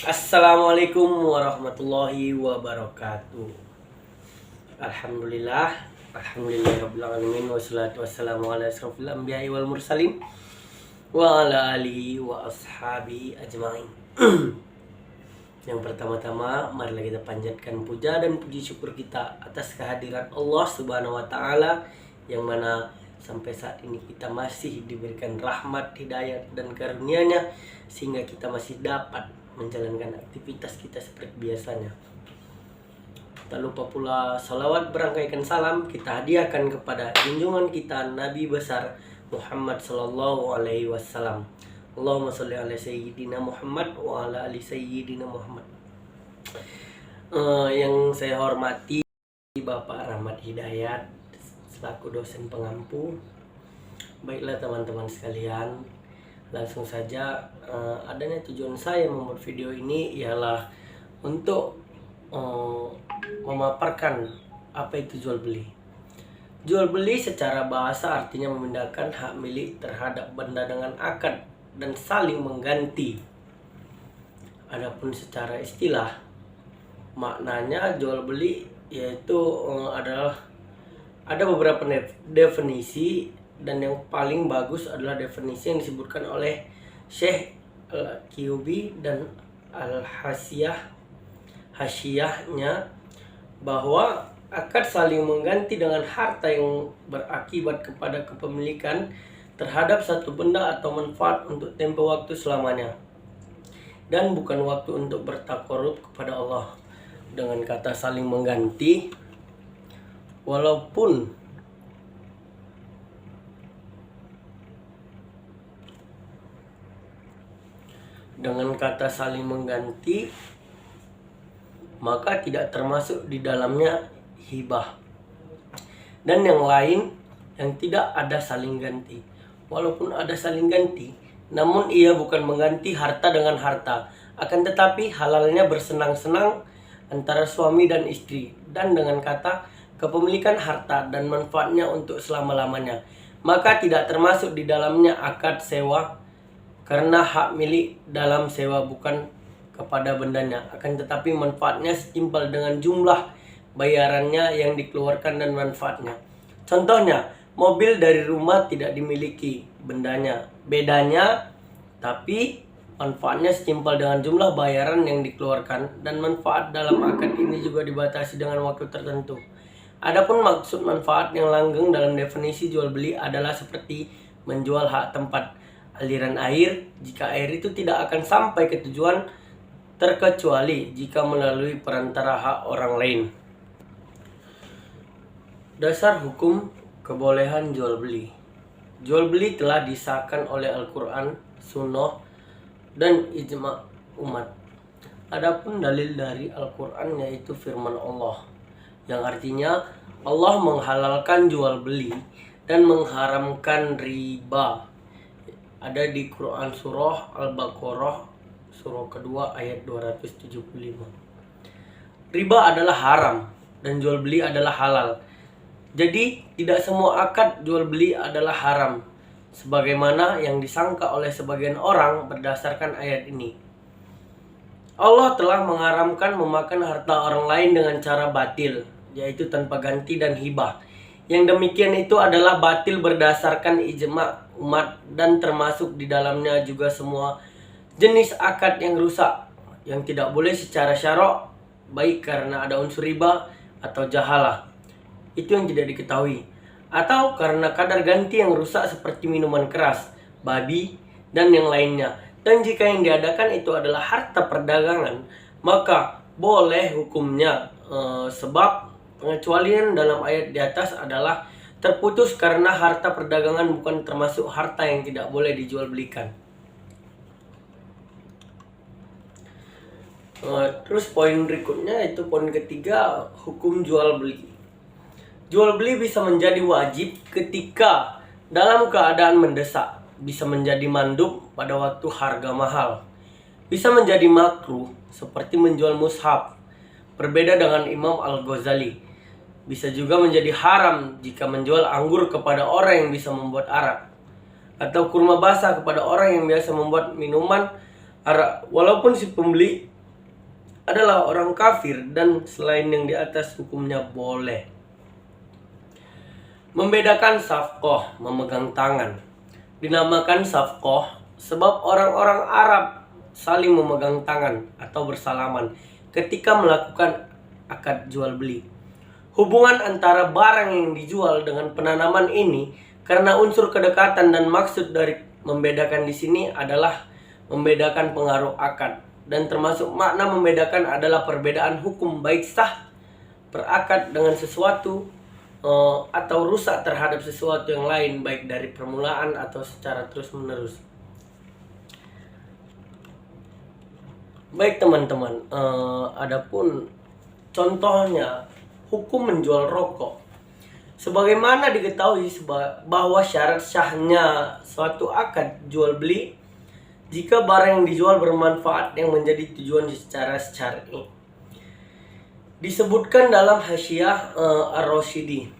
Assalamualaikum warahmatullahi wabarakatuh. Alhamdulillah, alhamdulillahirabbil alamin wassalatu wassalamu ala asrofil anbiya'i wal mursalin wa ala alihi wa ashabihi ajmain. Yang pertama-tama, marilah kita panjatkan puja dan puji syukur kita atas kehadiran Allah Subhanahu wa taala yang mana sampai saat ini kita masih diberikan rahmat, hidayah dan karunia-Nya sehingga kita masih dapat menjalankan aktivitas kita seperti biasanya. Tak lupa pula salawat berangkaikan salam kita hadiahkan kepada junjungan kita Nabi besar Muhammad sallallahu alaihi wasallam. Allahumma sholli ala sayyidina Muhammad wa ala ali sayyidina Muhammad. Yang saya hormati Bapak Rahmat Hidayat selaku dosen pengampu. Baiklah teman-teman sekalian, langsung saja, adanya tujuan saya membuat video ini ialah untuk memaparkan apa itu jual beli. Jual beli secara bahasa artinya memindahkan hak milik terhadap benda dengan akad dan saling mengganti. Adapun secara istilah, maknanya jual beli yaitu adalah ada beberapa definisi, dan yang paling bagus adalah definisi yang disebutkan oleh Syekh Al-Qiyubi dan Hasyiahnya, bahwa akad saling mengganti dengan harta yang berakibat kepada kepemilikan terhadap satu benda atau manfaat untuk tempo waktu selamanya, dan bukan waktu untuk bertakarub kepada Allah. Dengan kata saling mengganti, walaupun dengan kata saling mengganti, maka tidak termasuk di dalamnya hibah dan yang lain yang tidak ada saling ganti. Walaupun ada saling ganti, namun ia bukan mengganti harta dengan harta, akan tetapi halalnya bersenang-senang antara suami dan istri, dan dengan kata kepemilikan harta dan manfaatnya untuk selama-lamanya, maka tidak termasuk di dalamnya akad sewa, karena hak milik dalam sewa bukan kepada bendanya, akan tetapi manfaatnya setimpal dengan jumlah bayarannya yang dikeluarkan dan manfaatnya. Contohnya, mobil dari rumah tidak dimiliki bendanya, bedanya tapi manfaatnya setimpal dengan jumlah bayaran yang dikeluarkan, dan manfaat dalam akad ini juga dibatasi dengan waktu tertentu. Adapun maksud manfaat yang langgeng dalam definisi jual beli adalah seperti menjual hak tempat aliran air, jika air itu tidak akan sampai ke tujuan terkecuali jika melalui perantara hak orang lain. Dasar hukum kebolehan jual beli. Jual beli telah disahkan oleh Al-Quran, Sunnah, dan ijma' umat. Adapun dalil dari Al-Quran yaitu firman Allah, yang artinya Allah menghalalkan jual beli dan mengharamkan riba. Ada di Quran surah Al-Baqarah surah kedua ayat 275. Riba adalah haram dan jual beli adalah halal. Jadi tidak semua akad jual beli adalah haram, sebagaimana yang disangka oleh sebagian orang berdasarkan ayat ini. Allah telah mengharamkan memakan harta orang lain dengan cara batil, yaitu tanpa ganti dan hibah. Yang demikian itu adalah batil berdasarkan ijma' umat, dan termasuk di dalamnya juga semua jenis akad yang rusak, yang tidak boleh secara syara', baik karena ada unsur riba atau jahalah, itu yang tidak diketahui, atau karena kadar ganti yang rusak seperti minuman keras, babi, dan yang lainnya. Dan jika yang diadakan itu adalah harta perdagangan, maka boleh hukumnya, sebab pengecualian dalam ayat di atas adalah terputus karena harta perdagangan bukan termasuk harta yang tidak boleh dijual belikan. Terus poin berikutnya itu poin ketiga, hukum jual beli. Jual beli bisa menjadi wajib ketika dalam keadaan mendesak, bisa menjadi mandub pada waktu harga mahal, bisa menjadi makruh seperti menjual mushaf, berbeda dengan Imam Al-Ghazali. Bisa juga menjadi haram jika menjual anggur kepada orang yang bisa membuat arak, atau kurma basah kepada orang yang biasa membuat minuman arak, walaupun si pembeli adalah orang kafir dan selain yang di atas hukumnya boleh. Membedakan safqah, memegang tangan. Dinamakan safqah sebab orang-orang Arab saling memegang tangan atau bersalaman ketika melakukan akad jual beli. Hubungan antara barang yang dijual dengan penanaman ini karena unsur kedekatan dan maksud dari membedakan di sini adalah membedakan pengaruh akad, dan termasuk makna membedakan adalah perbedaan hukum baik sah berakad dengan sesuatu atau rusak terhadap sesuatu yang lain baik dari permulaan atau secara terus menerus. Baik teman-teman, adapun contohnya hukum menjual rokok. Sebagaimana diketahui bahwa syarat sahnya suatu akad jual beli jika barang yang dijual bermanfaat yang menjadi tujuan secara syar'i. Disebutkan dalam Hasyiah Ar-Rasyidi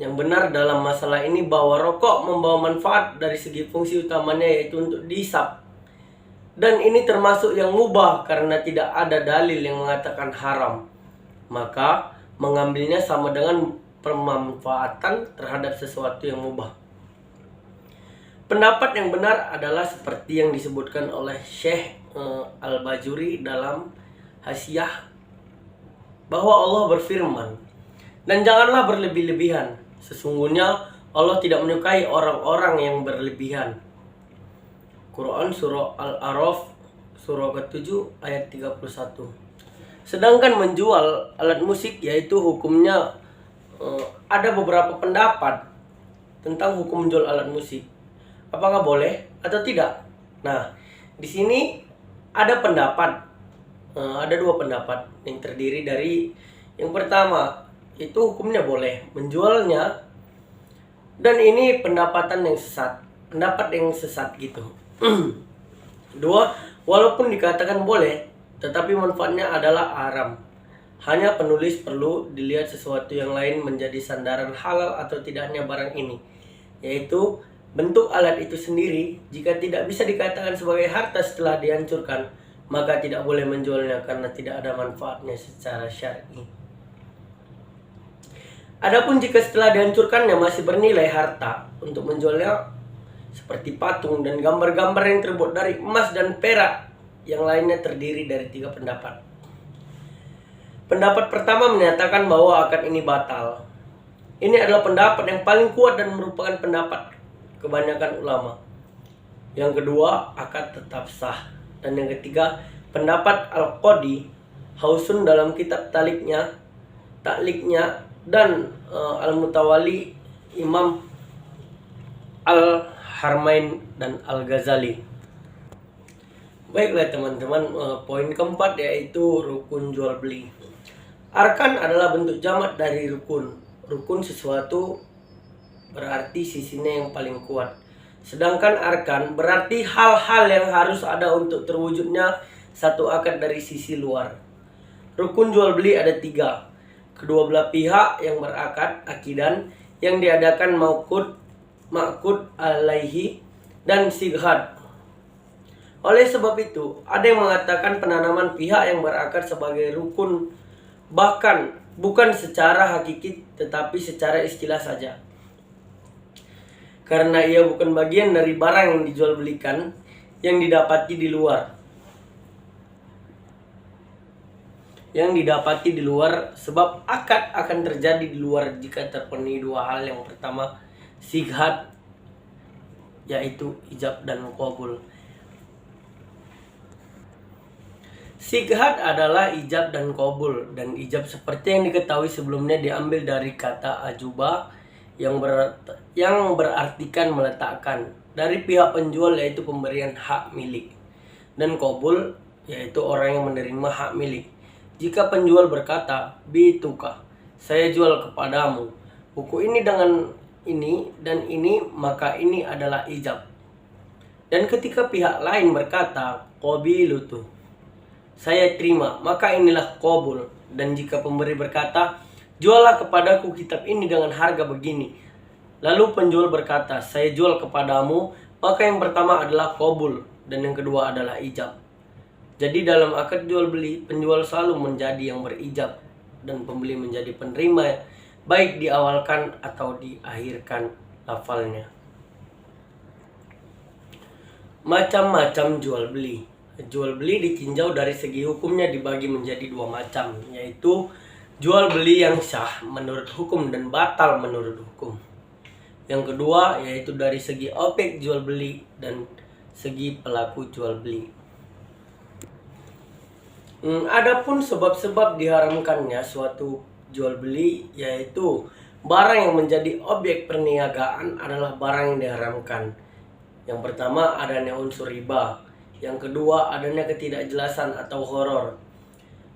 yang benar dalam masalah ini bahwa rokok membawa manfaat dari segi fungsi utamanya yaitu untuk dihisap. Dan ini termasuk yang mubah karena tidak ada dalil yang mengatakan haram. Maka mengambilnya sama dengan pemanfaatan terhadap sesuatu yang mubah. Pendapat yang benar adalah seperti yang disebutkan oleh Syekh Al-Bajuri dalam Hasyiah bahwa Allah berfirman, "Dan janganlah berlebih-lebihan. Sesungguhnya Allah tidak menyukai orang-orang yang berlebihan." Quran Surah Al-A'raf Surah ke-7 ayat 31. Sedangkan menjual alat musik yaitu hukumnya ada beberapa pendapat tentang hukum menjual alat musik. Apakah boleh atau tidak? Nah, di sini ada pendapat, ada dua pendapat yang terdiri dari yang pertama itu hukumnya boleh menjualnya, dan ini pendapat yang sesat gitu. Dua, walaupun dikatakan boleh, tetapi manfaatnya adalah haram. Hanya penulis perlu dilihat sesuatu yang lain menjadi sandaran halal atau tidaknya barang ini, yaitu bentuk alat itu sendiri. Jika tidak bisa dikatakan sebagai harta setelah dihancurkan, maka tidak boleh menjualnya karena tidak ada manfaatnya secara syar'i. Adapun jika setelah dihancurkannya masih bernilai harta, untuk menjualnya seperti patung dan gambar-gambar yang terbuat dari emas dan perak, yang lainnya terdiri dari 3 pendapat. Pendapat pertama menyatakan bahwa akad ini batal. Ini adalah pendapat yang paling kuat dan merupakan pendapat kebanyakan ulama. Yang kedua, akad tetap sah. Dan yang ketiga, pendapat Al-Qadi Hausun dalam kitab Takliknya dan Al-Mutawali Imam Al-Harmain dan Al-Ghazali. Baiklah teman-teman, poin keempat yaitu rukun jual beli. Arkan adalah bentuk jamak dari rukun. Rukun sesuatu berarti sisinya yang paling kuat. Sedangkan arkan berarti hal-hal yang harus ada untuk terwujudnya satu akad dari sisi luar. Rukun jual beli ada 3. Kedua belah pihak yang berakad, akidan, yang diadakan ma'qud alaihi, dan sighad. Oleh sebab itu, ada yang mengatakan penanaman pihak yang berakad sebagai rukun, bahkan bukan secara hakiki tetapi secara istilah saja. Karena ia bukan bagian dari barang yang dijual belikan yang didapati di luar. Sebab akad akan terjadi di luar jika terpenuhi 2 hal. Yang pertama, sighad, yaitu ijab dan qabul. Sighad adalah ijab dan qabul, dan ijab seperti yang diketahui sebelumnya diambil dari kata ajuba yang berartikan meletakkan dari pihak penjual, yaitu pemberian hak milik, dan qabul yaitu orang yang menerima hak milik. Jika penjual berkata, "Bituka, saya jual kepadamu buku ini dengan ini dan ini," maka ini adalah ijab. Dan ketika pihak lain berkata, "Qabilutu, saya terima," maka inilah qabul. Dan jika pemberi berkata, "Juallah kepadaku kitab ini dengan harga begini," lalu penjual berkata, "Saya jual kepadamu," maka yang pertama adalah qabul dan yang kedua adalah ijab. Jadi dalam akad jual beli, penjual selalu menjadi yang berijab dan pembeli menjadi penerima, baik diawalkan atau diakhirkan lafalnya. Macam-macam jual beli. Jual beli ditinjau dari segi hukumnya dibagi menjadi dua macam, yaitu jual beli yang sah menurut hukum dan batal menurut hukum. Yang kedua yaitu dari segi objek jual beli dan segi pelaku jual beli. Adapun sebab-sebab diharamkannya suatu jual beli, yaitu barang yang menjadi objek perniagaan adalah barang yang diharamkan. Yang pertama adanya unsur riba, yang kedua adanya ketidakjelasan atau horor,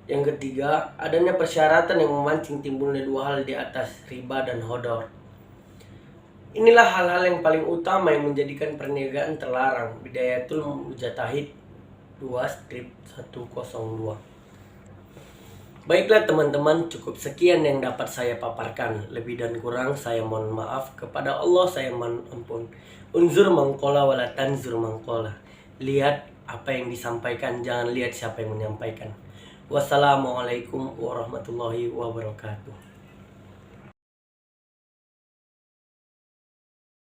yang ketiga adanya persyaratan yang memancing timbulnya dua hal di atas, riba dan hodor. Inilah hal-hal yang paling utama yang menjadikan perniagaan terlarang. Bidayatul Mujtahid 2/102. Baiklah teman-teman, cukup sekian yang dapat saya paparkan. Lebih dan kurang saya mohon maaf. Kepada Allah saya mohon ampun. Unzur mangkola wala tanzur mangkola. Lihat apa yang disampaikan, jangan lihat siapa yang menyampaikan. Wassalamualaikum warahmatullahi wabarakatuh.